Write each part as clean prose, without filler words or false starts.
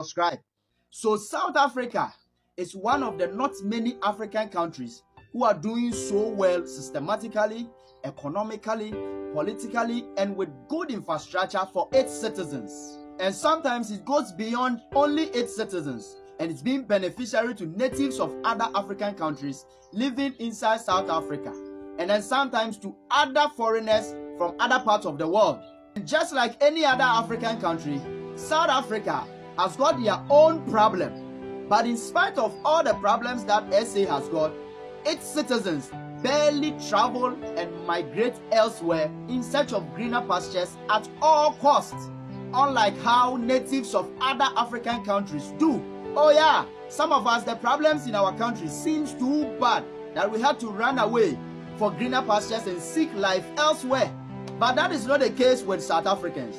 Subscribe. So South Africa is one of the not many African countries who are doing so well systematically, economically, politically, and with good infrastructure for its citizens. And sometimes it goes beyond only its citizens, and it's being beneficiary to natives of other African countries living inside South Africa, and then sometimes to other foreigners from other parts of the world. And just like any other African country, South Africa has got their own problem. But in spite of all the problems that SA has got, its citizens barely travel and migrate elsewhere in search of greener pastures at all costs, unlike how natives of other African countries do. Oh yeah, some of us, the problems in our country seems too bad that we had to run away for greener pastures and seek life elsewhere. But that is not the case with South Africans.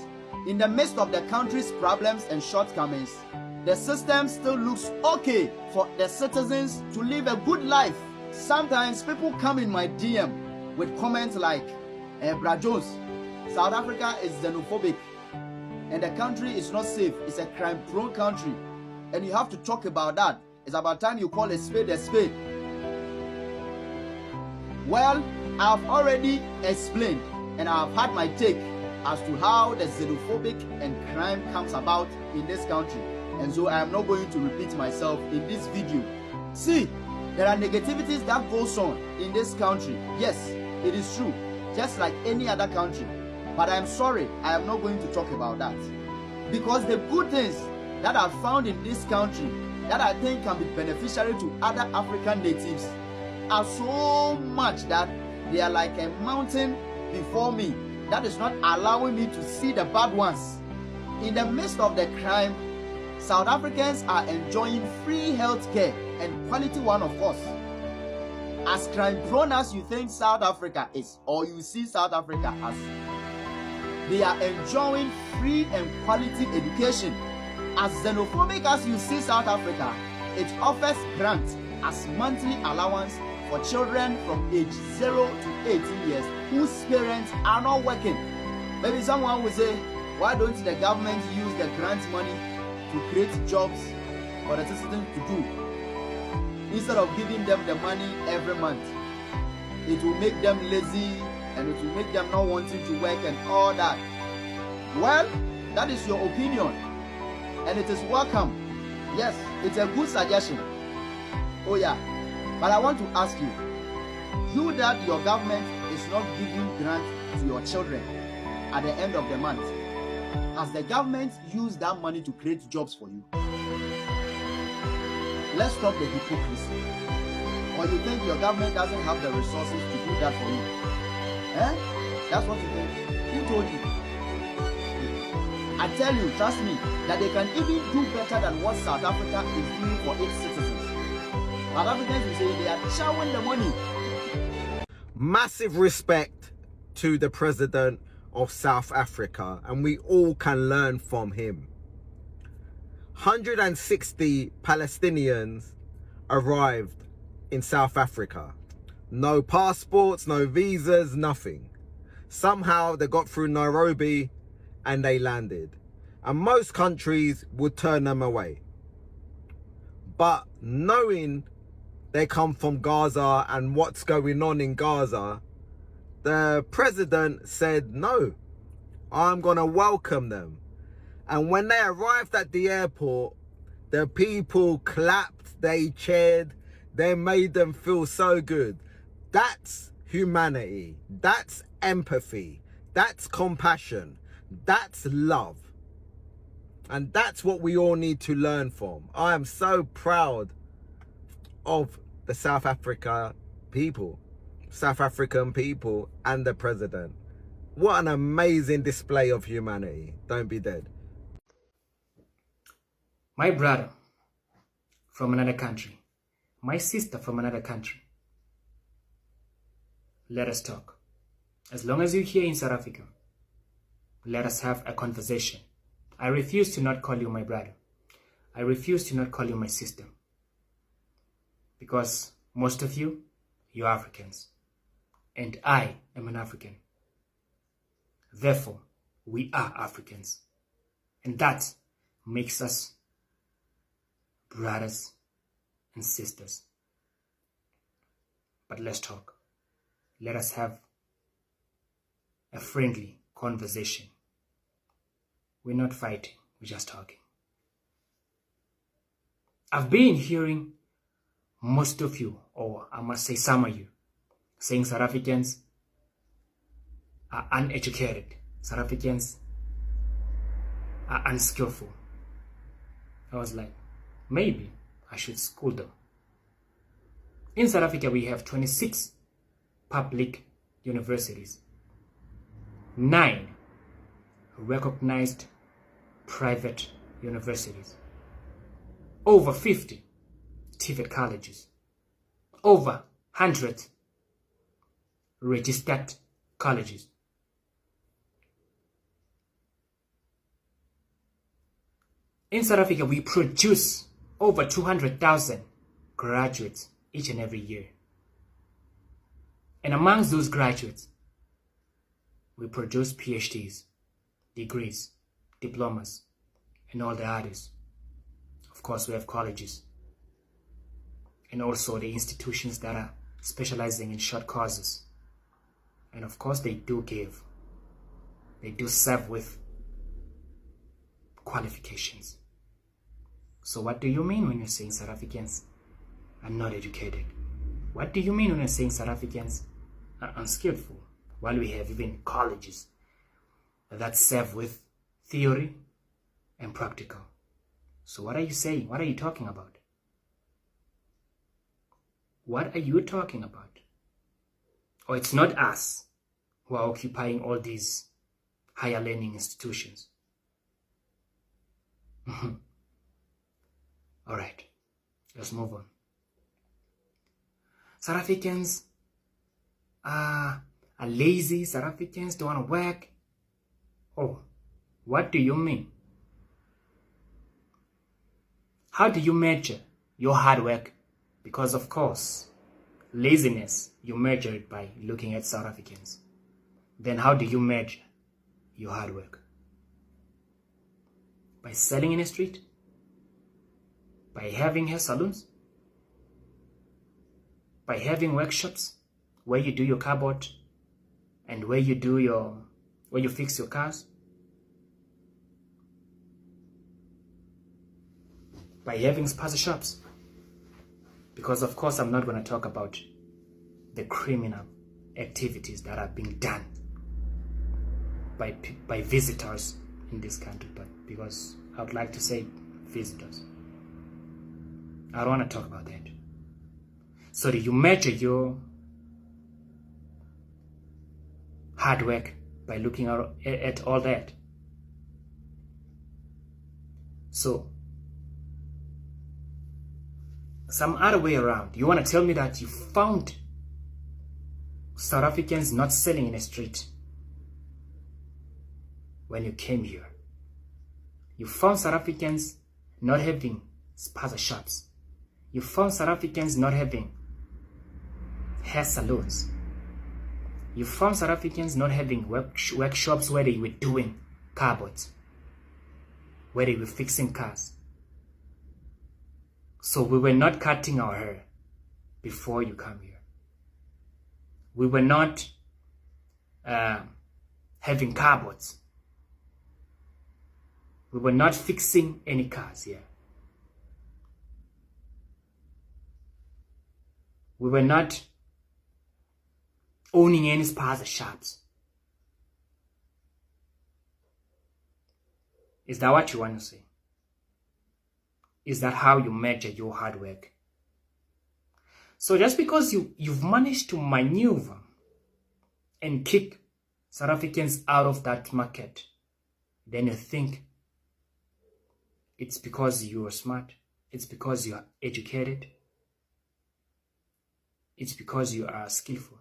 In the midst of the country's problems and shortcomings, the system still looks okay for the citizens to live a good life. Sometimes people come in my DM with comments like, Bra Jones, South Africa is xenophobic and the country is not safe. It's a crime-prone country and you have to talk about that. It's about time you call a spade a spade. Well, I've already explained and I've had my take as to how the xenophobic and crime comes about in this country, and so I am not going to repeat myself in this video. See, there are negativities that goes on in this country. Yes, it is true, just like any other country, but I'm sorry, I am not going to talk about that, because the good things that are found in this country that I think can be beneficiary to other African natives are so much that they are like a mountain before me that is not allowing me to see the bad ones. In the midst of the crime, South Africans are enjoying free health care and quality one, of course. As crime prone as you think South Africa is, or you see South Africa as, they are enjoying free and quality education. As xenophobic as you see South Africa, it offers grants as monthly allowance for children from age 0 to 18 years whose parents are not working. Maybe someone will say, why don't the government use the grant money to create jobs for the citizens to do, instead of giving them the money every month? It will make them lazy and it will make them not wanting to work and all that. Well, that is your opinion and it is welcome. Yes, it's a good suggestion. Oh yeah, but I want to ask you, you that your government is not giving grant to your children at the end of the month, has the government used that money to create jobs for you? Let's stop the hypocrisy. Or you think your government doesn't have the resources to do that for you? That's what you think? Who told you? I tell you, trust me, that they can even do better than what South Africa is doing for its citizens. South Africans will say they are showering the money. Massive respect to the president of South Africa, and we all can learn from him. 160 Palestinians arrived in South Africa. No passports, no visas, nothing. Somehow they got through Nairobi and they landed. And most countries would turn them away. But knowing they come from Gaza and what's going on in Gaza, the president said, no, I'm going to welcome them. And when they arrived at the airport, the people clapped, they cheered, they made them feel so good. That's humanity. That's empathy. That's compassion. That's love. And that's what we all need to learn from. I am so proud of the South African people and the president. What an amazing display of humanity. Don't be dead. My brother from another country, my sister from another country, let us talk. As long as you're here in South Africa, let us have a conversation. I refuse to not call you my brother. I refuse to not call you my sister. Because most of you, you're Africans. And I am an African. Therefore, we are Africans. And that makes us brothers and sisters. But let's talk. Let us have a friendly conversation. We're not fighting, we're just talking. I've been hearing most of you, or I must say some of you, saying South Africans are uneducated. South Africans are unskillful. I was like, maybe I should school them. In South Africa, we have 26 public universities, 9 recognized private universities, over 50 TVET colleges, over 100 registered colleges. In South Africa, we produce over 200,000 graduates each and every year. And amongst those graduates, we produce PhDs, degrees, diplomas, and all the others. Of course, we have colleges and also the institutions that are specializing in short courses. And of course, they do serve with qualifications. So what do you mean when you're saying South Africans are not educated? What do you mean when you're saying South Africans are unskillful? While we have even colleges that serve with theory and practical. So what are you saying? What are you talking about? What are you talking about? Or it's not us who are occupying all these higher learning institutions. All right, let's move on. South Africans are lazy. South Africans don't want to work. Oh, what do you mean? How do you measure your hard work? Because of course, laziness, you measure it by looking at South Africans. Then how do you measure your hard work? By selling in the street? By having hair salons? By having workshops where you do your cardboard and where you fix your cars? By having spaza shops? Because of course I'm not going to talk about the criminal activities that are being done by visitors in this country, but because I would like to say visitors, I don't want to talk about that. So do you measure your hard work by looking at all that? So some other way around, you want to tell me that you found South Africans not selling in the street when you came here. You found South Africans not having spaza shops. You found South Africans not having hair salons. You found South Africans not having workshops where they were doing cardboards, where they were fixing cars. So we were not cutting our hair before you come here. We were not having cardboards. We were not fixing any cars here. We were not owning any spaza shops. Is that what you want to say? Is that how you measure your hard work? So just because you've managed to maneuver and kick South Africans out of that market, then you think it's because you are smart, it's because you are educated, it's because you are skillful.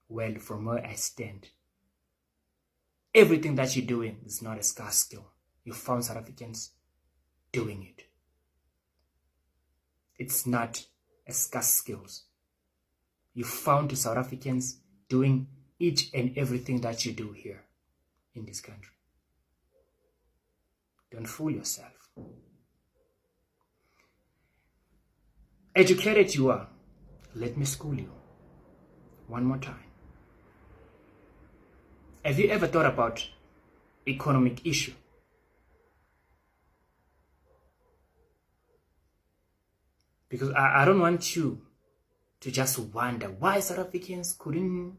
Well, from where I stand, everything that you're doing is not a scarce skill. You found South Africans doing it. It's not a scarce skills. You found South Africans doing each and everything that you do here in this country. Don't fool yourself. educated you are, let me school you one more time. Have you ever thought about economic issue? Because I don't want you to just wonder why South Africans couldn't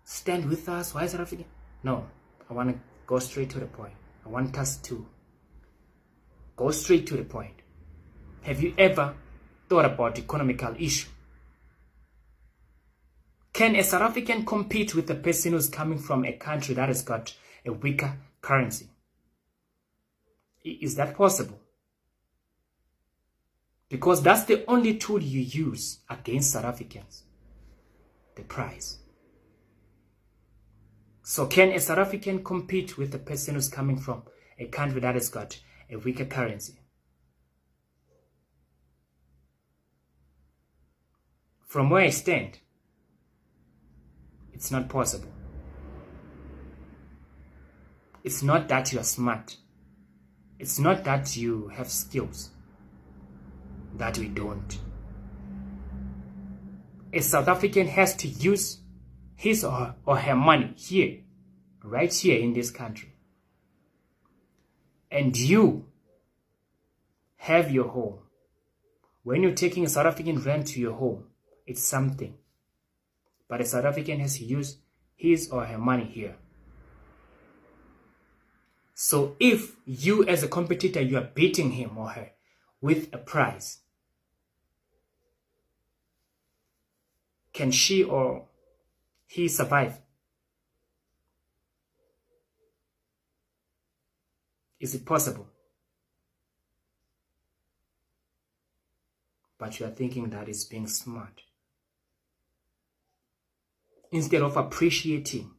stand with us. Why South Africans? No, I want to go straight to the point. I want us to go straight to the point. Have you ever thought about economical issue? Can a South African compete with a person who's coming from a country that has got a weaker currency? Is that possible? Because that's the only tool you use against South Africans, the price. So can a South African compete with a person who's coming from a country that has got a weaker currency? From where I stand, it's not possible. It's not that you are smart. It's not that you have skills that we don't. A South African has to use his or her money here, right here in this country. And you have your home. When you're taking a South African rand to your home, it's something. But a South African has to use his or her money here. So if you as a competitor, you are beating him or her with a price, can she or he survive? Is it possible? But you are thinking that is being smart. Instead of appreciating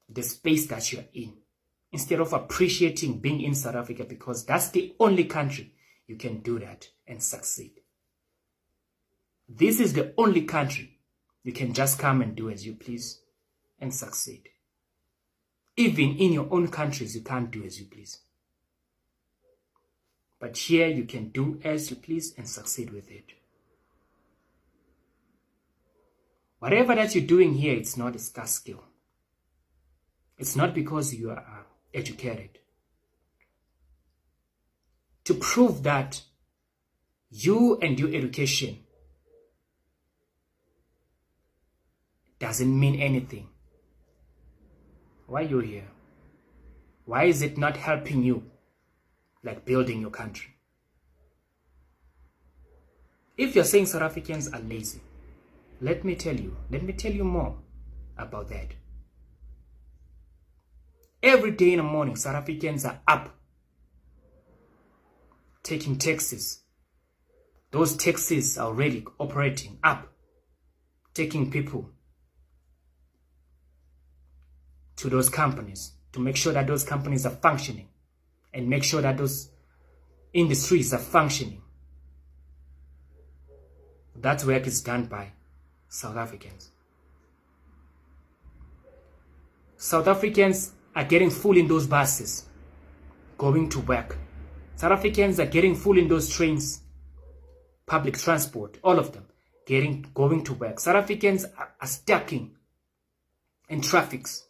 the space that you are in, instead of appreciating being in South Africa, because that's the only country you can do that and succeed. This is the only country you can just come and do as you please and succeed. Even in your own countries, you can't do as you please. But here you can do as you please and succeed with it. Whatever that you're doing here, it's not a scarce skill. It's not because you are educated. To prove that you and your education doesn't mean anything. Why are you here? Why is it not helping you like building your country? If you're saying South Africans are lazy, let me tell you more about that. Every day in the morning, South Africans are up taking taxis. Those taxis are already operating up, taking people to those companies to make sure that those companies are functioning and make sure that those industries are functioning. That work is done by South Africans. South Africans are getting full in those buses, going to work. South Africans are getting full in those trains, public transport, all of them, going to work. South Africans are stacking in traffics,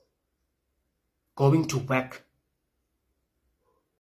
going to work.